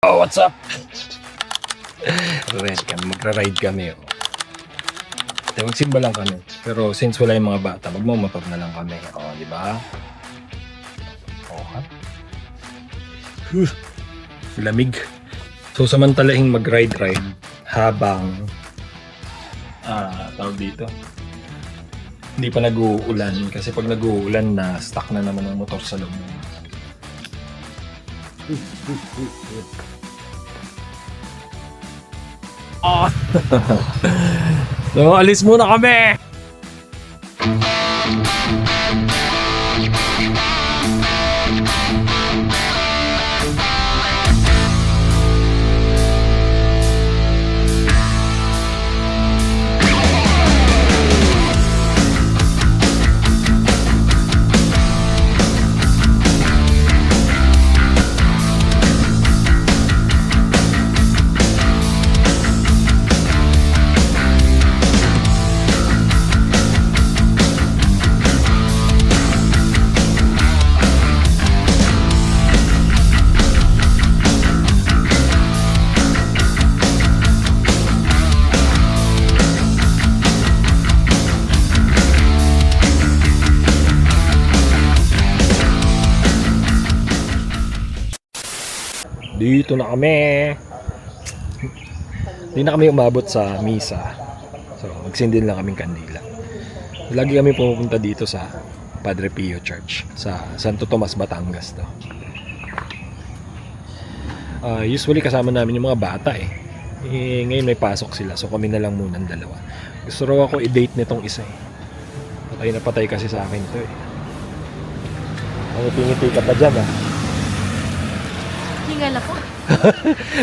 Oh, what's up? Magra-ride kami. Oh. Magsimba lang kami. Pero since wala yung mga bata, magmamotor na lang kami. Oh, di ba? Okay. Lamig. So, samantalahing mag-ride habang tawag dito. Hindi pa nag-uulan kasi pag nag-uulan na stuck na naman ang motor sa loob. So, alis muna kami! Dito na kami. Hindi na kami umabot sa misa. So, magsindin lang kaming kandila. Lagi kami pumunta dito sa Padre Pio Church sa Santo Tomas, Batangas to. Usually kasama namin yung mga bata eh. Ngayon may pasok sila, so kami na lang muna ng dalawa. Gusto raw ako i-date nitong isa eh. Patay na patay kasi sa akin to eh. Ngiti-ngiti ka pa dyan ah. Hingala po.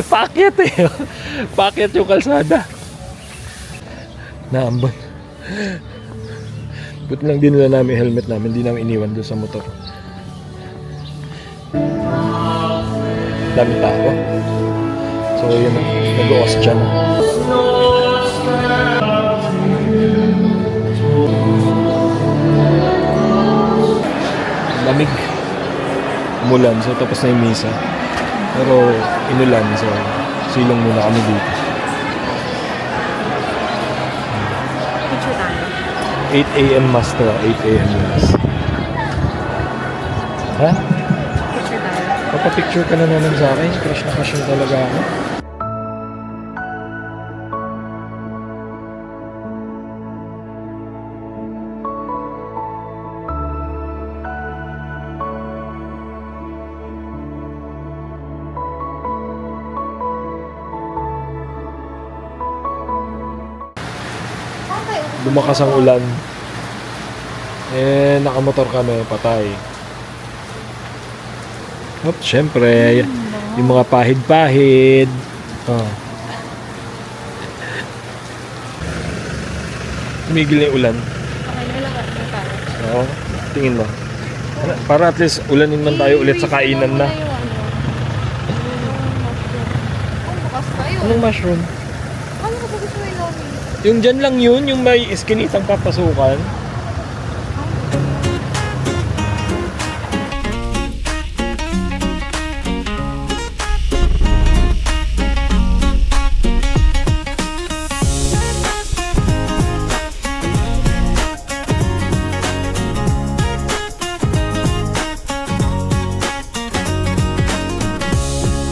Paket eh. Paket yung kalsada. Naambon. Buti lang din nila namin helmet namin. Hindi namin iniwan doon sa motor. Dami tao. So yun na. Nag-oos dyan. Lamig. Umulan. So tapos na yung misa. Pero inulan. So silong muna kami dito. Picture tayo. 8 a.m. mass to. 8 a.m. mass. Ha? Picture tayo. Papapicture ka na naman sa akin. Crush na crush talaga ako. Lumakas ang ulan. Nakamotor kami, patay. Syempre, yung mga pahid-pahid. Tumigil na yung ulan. Okay na lang ako tayo. Oo, tingin mo. Para at least ulanin man tayo ulit sa kainan na. Bukas tayo. Anong mushroom? Ano ka ba gusto mo ilamin? Yung dyan lang yun, yung may iskinitang papasukan.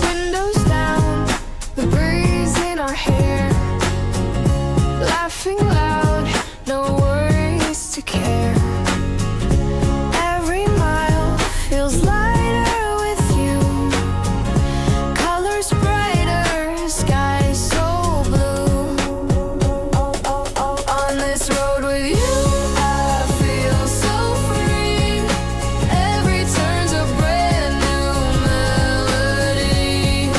Windows down, the breeze in our hair, laughing loud, no worries to care. Every mile feels lighter with you, colors brighter, sky so blue. On this road with you, I feel so free. Every turn's a brand new melody.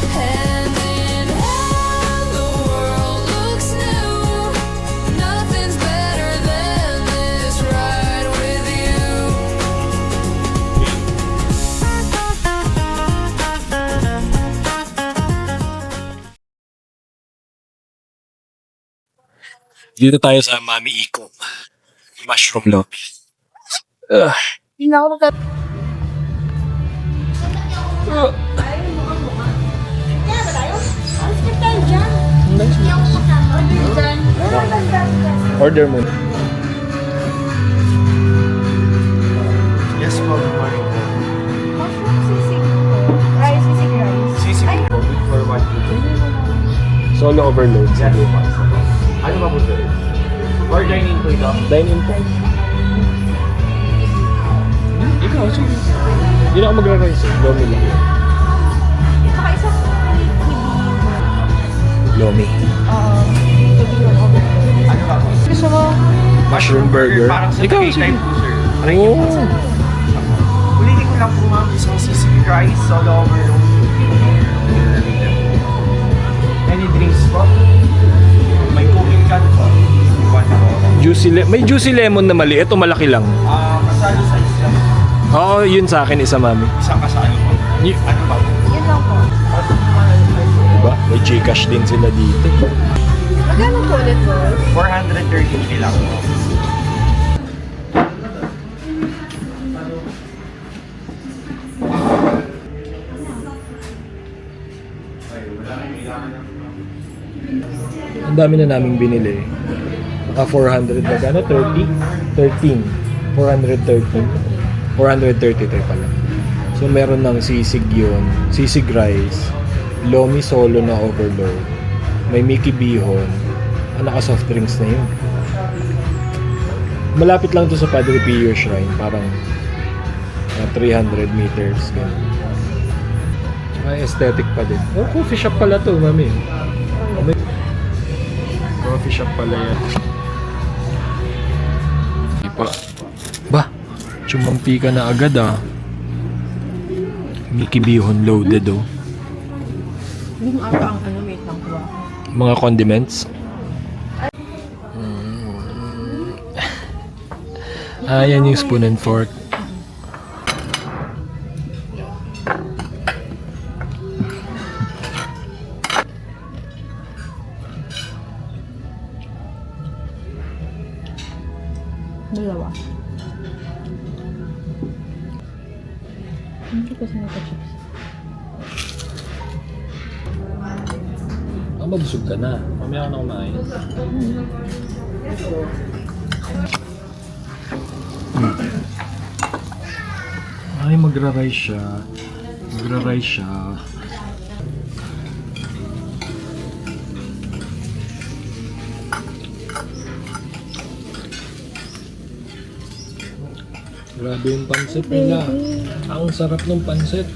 Hand in hand, the world looks new. Nothing's better than this ride with you. Dito tayo sa Mami Iko. Mushroom lobby. Hindi na ako magka... Order mo. Yes po, good morning po. Mushroom sisig po. Rice, sisig rice. Sisig Ay, po, good for one people. Solo overload. Yes Sige. po. Ano ba po sir? For dining po ito? Dine-in po. Ikaw, sige. Hindi na ako magra-rice eh. Lomi lang. saka isang Lomi. Tubig overload. Ano ba po? Gusto mo? Mushroom burger. Parang sa Ikaw, buffet sige. type po sir. Oh. Ulitin ko lang po ma'am, isang sisig rice, solo overload. Any drinks po? May cooking can po. One po. May juicy lemon na maliit o malaki lang? Kasalo size lang. Oo, yun sa akin, isa mami. Isang kasalo po. Ano ba po? Yun lang po. Diba? May Gcash din sila dito. Magkano po ulit po? 430 lang po. Ang dami na naming binili. 400 na gano? 30? 13. 413. 433 pala. So meron ng sisig yun, sisig rice, lomi solo na overload, may Mickey Bihon, naka soft drinks na yun. Malapit lang to sa Padre Pio Shrine, parang 300 meters. Ganun. May aesthetic pa din. Oh, coffee shop pala to, mami. Coffee shop pala yan. Ipa. Ba, sumampi ka na agad ah. Mickey Bihon loaded oh. Yung ata ang ano, wait lang po. Mga condiments. Yan yung spoon and fork. Dalawa. Hindi ko sinata chips. Mabusog ka na. Mamaya ka na kumain. Ay, magra-rice siya. Magra-rice siya. Grabe yung pansit nila. Ang sarap ng pansit.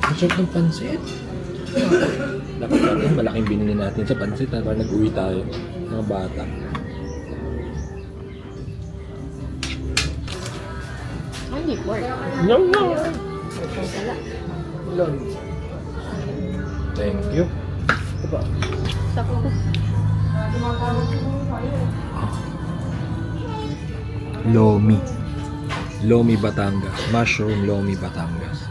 Ang sarap ng pansit. Dapat natin malaking binili natin sa pansit para nag-uwi tayo. Mga bata. Hindi pork. No, no. Wala. Thank you. Ito Sako. Lomi. Lomi Batangas. Mushroom Lomi Batangas.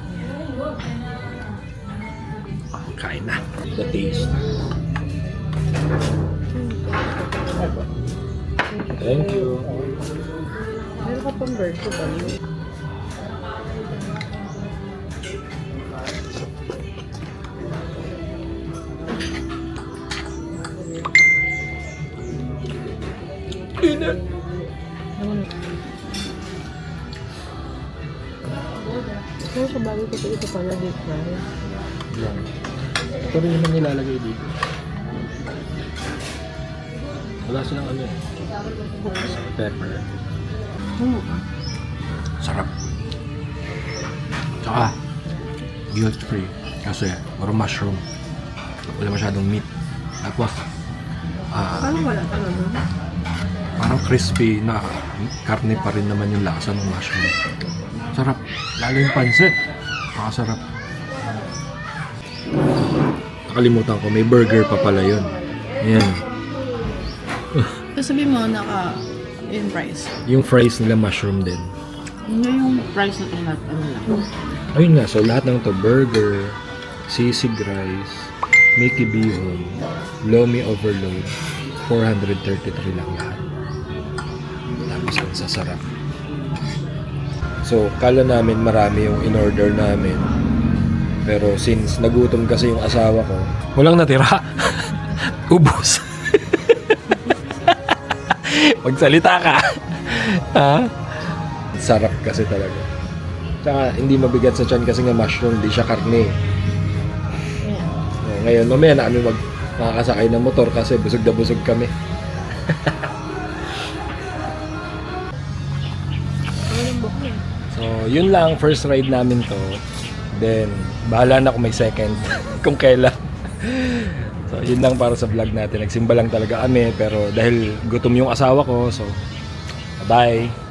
Kain na. The taste. Thank you. Meron ka pang burger ba yun? Init. Kaya sa bagay ko ito pala deep fry. Yan. Ito rin naman nilalagay dito. Wala silang ano eh. Pepper. Sarap. Tsaka, guilt free. Kasi, puro mushroom. Wala masyadong meat. Tapos, Paano wala talaga? parang crispy na karne pa rin naman yung lasa ng mushroom. Sarap. Lalo yung pansit. Makasarap. Nakalimutan ko, may burger pa pala yun. Ayan. So, sabi mo, yung price. Yung fries nila mushroom din. Hindi yung price na lahat, ano lang. Ayun nga, so lahat ng to burger, sisig rice, Mickey Bihon, Lomi Overload, 433 lang lahat. Tapos ang sasarap. So, kala namin marami yung in-order namin. Pero since nagutom kasi yung asawa ko, walang natira. Ubus. Magsalita ka. Ha? Sarap kasi talaga. Tsaka hindi mabigat sa tiyan kasi nga mushroom, hindi siya karne. Oh, ngayon, mamaya na kami makakasakay ng motor kasi busog na busog kami. So, yun lang, first ride namin to. Then, bahala na kung may second, kung kailan. So, yun lang para sa vlog natin. Nagsimba lang talaga kami, pero dahil gutom yung asawa ko, so, bye!